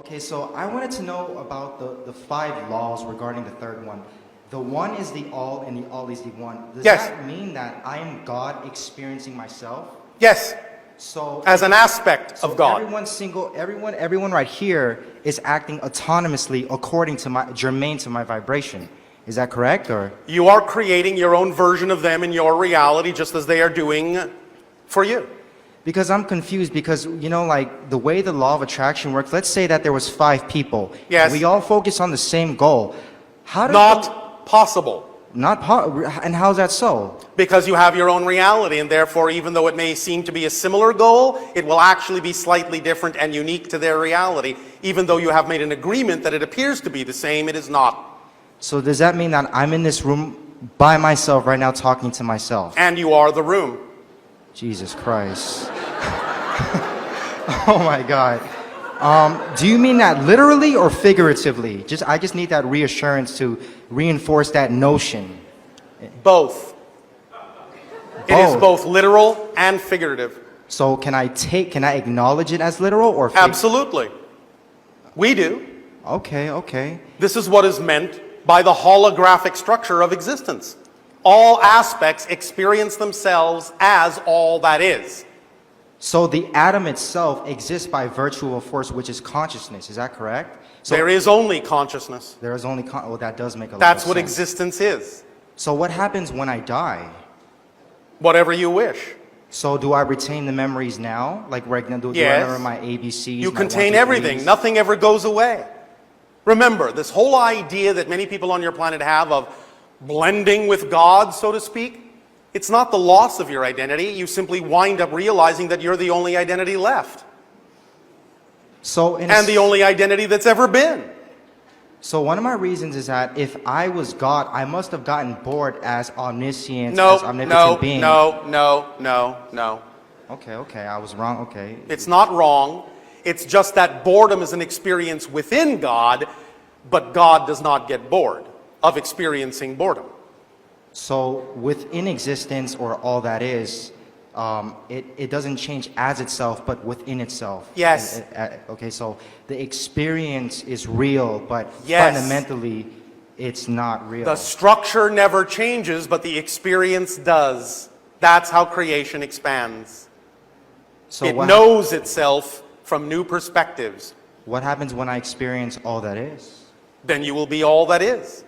Okay, so I wanted to know about the five laws regarding the third one. The one is the all and the all is the one. Does Yes. that mean that I am God experiencing myself? Yes, So as an aspect so of God. everyone right here is acting autonomously according to my germane to my vibration. Is that correct or? You are creating your own version of them in your reality just as they are doing for you. Because I'm confused because, you know, like the way the law of attraction works, let's say that there was 5 people. Yes. We all focus on the same goal. How does Not possible. and how's that so? Because you have your own reality, and therefore, even though it may seem to be a similar goal, it will actually be slightly different and unique to their reality. Even though you have made an agreement that it appears to be the same, it is not. So does that mean that I'm in this room by myself right now talking to myself? And you are the room. Jesus Christ. Oh my God. Do you mean that literally or figuratively? I just need that reassurance to reinforce that notion. Both. It is both literal and figurative. So can I acknowledge it as literal or Absolutely. We do. Okay. This is what is meant by the holographic structure of existence. All aspects experience themselves as all that is. So the atom itself exists by virtue of force, which is consciousness. Is that correct? So There is only consciousness. there is only well, that does make a lot That's of what sense. existence is. So what happens when I die? Whatever you wish. So do I retain the memories now? Like do I Yes. remember my ABCs? You my contain 1, 2, 3s? everything. Nothing ever goes away. Remember, this whole idea that many people on your planet have of blending with God, so to speak, it's not the loss of your identity. You simply wind up realizing that you're the only identity left. So And the only identity that's ever been. So one of my reasons is that if I was God, I must have gotten bored as omniscient, No, as omnipotent being. no. Okay, I was wrong. Okay. It's not wrong. It's just that boredom is an experience within God, but God does not get bored of experiencing boredom. So within existence or all that is, it doesn't change as itself, but within itself. Yes. Okay, so the experience is real, but Yes. fundamentally, it's not real. The structure never changes, but the experience does. That's how creation expands. So It what, knows itself from new perspectives. what happens when I experience all that is? Then you will be all that is.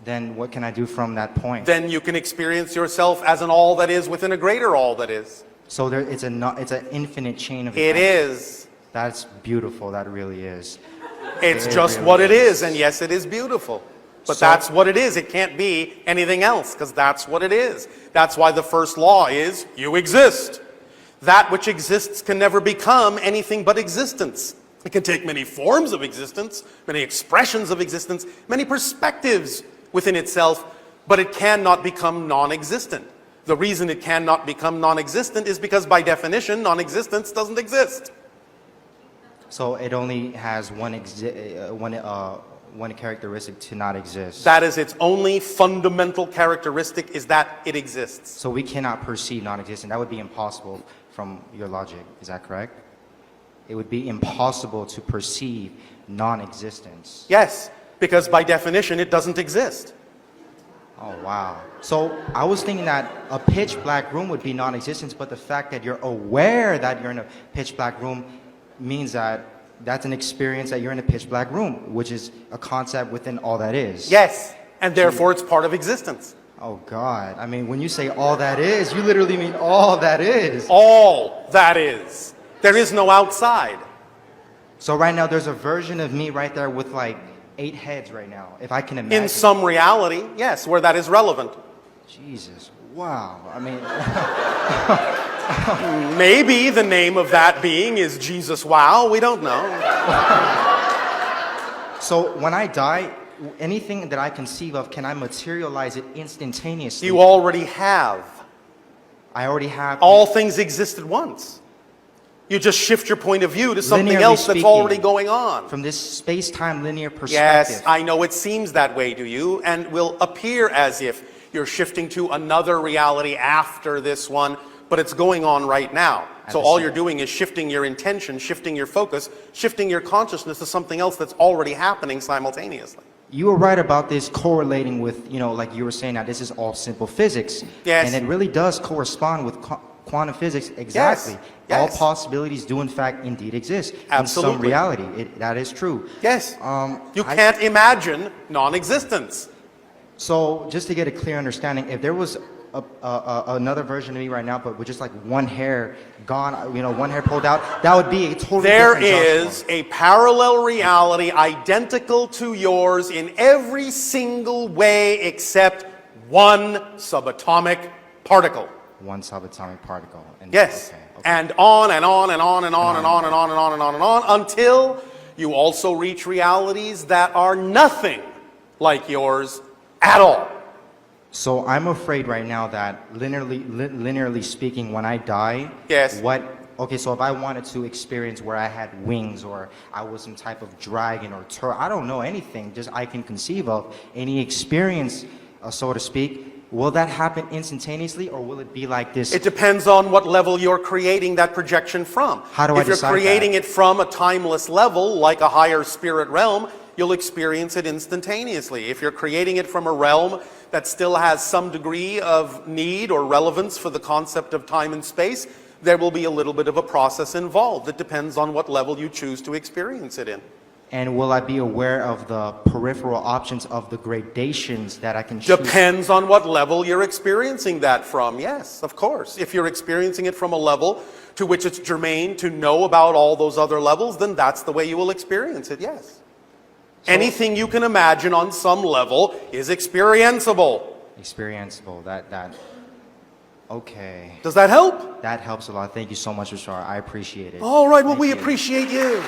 Then what can I do from that point? Then you can experience yourself as an all that is within a greater all that is. So it's an infinite chain of It events. is. That's beautiful. That really is. It's It just really what it is. is, and yes, it is beautiful. But So- that's what it is. It can't be anything else, because that's what it is. That's why the first law is, you exist. That which exists can never become anything but existence. It can take many forms of existence, many expressions of existence, many perspectives within itself, but it cannot become non-existent. The reason it cannot become non-existent is because, by definition, non-existence doesn't exist. So it only has one characteristic to not exist. That is its only fundamental characteristic, is that it exists. So we cannot perceive non-existent. That would be impossible from your logic. Is that correct? It would be impossible to perceive non-existence. Yes, because by definition it doesn't exist. Oh, wow. So I was thinking that a pitch black room would be non-existence, but the fact that you're aware that you're in a pitch black room means that that's an experience that you're in a pitch black room, which is a concept within all that is. Yes, and therefore it's part of existence. Oh, God. I mean, when you say all that is, you literally mean all that is. All that is. There is no outside. So right now, there's a version of me right there with like 8 heads right now, if I can imagine. In some reality, yes, where that is relevant. Jesus. Wow. I mean, Maybe the name of that being is Jesus Wow, we don't know. so when I die, anything that I conceive of, can I materialize it instantaneously? You already have. I already have. All things existed once. You just shift your point of view to something Linearly else that's speaking, already going on. From this space-time linear perspective. Yes, I know it seems that way to you and will appear as if you're shifting to another reality after this one, but it's going on right now. At So the all same- you're doing is shifting your intention, shifting your focus, shifting your consciousness to something else that's already happening simultaneously. You were right about this correlating with, like you were saying, that this is all simple physics. Yes. And it really does correspond with quantum physics exactly. All Yes. possibilities do, in fact, indeed exist. In some Absolutely. reality. That is true. Yes. You I- can't imagine non-existence. So, just to get a clear understanding, if there was another version of me right now, but with just like one hair gone, one hair pulled out, that would be a totally There different is Joshua. a parallel reality identical to yours in every single way except one subatomic particle. One subatomic particle. And, Yes. okay, okay. And on and on and on and on and on and on and on and on and on until you also reach realities that are nothing like yours at all. So I'm afraid right now that linearly speaking, when I die, Yes. Okay, so if I wanted to experience where I had wings or I was some type of dragon or I don't know anything, just I can conceive of any experience, so to speak. Will that happen instantaneously, or will it be like this? It depends on what level you're creating that projection from. How do I If you're decide creating that? it from a timeless level, like a higher spirit realm, you'll experience it instantaneously. If you're creating it from a realm that still has some degree of need or relevance for the concept of time and space, there will be a little bit of a process involved. It depends on what level you choose to experience it in. And will I be aware of the peripheral options of the gradations that I can choose? Depends on what level you're experiencing that from, yes, of course. If you're experiencing it from a level to which it's germane to know about all those other levels, then that's the way you will experience it, yes. Anything you can imagine on some level is experienceable. Experienceable. Okay. Does that help? That helps a lot. Thank you so much, Rashar. I appreciate it. All right, well, Thank we you. appreciate you.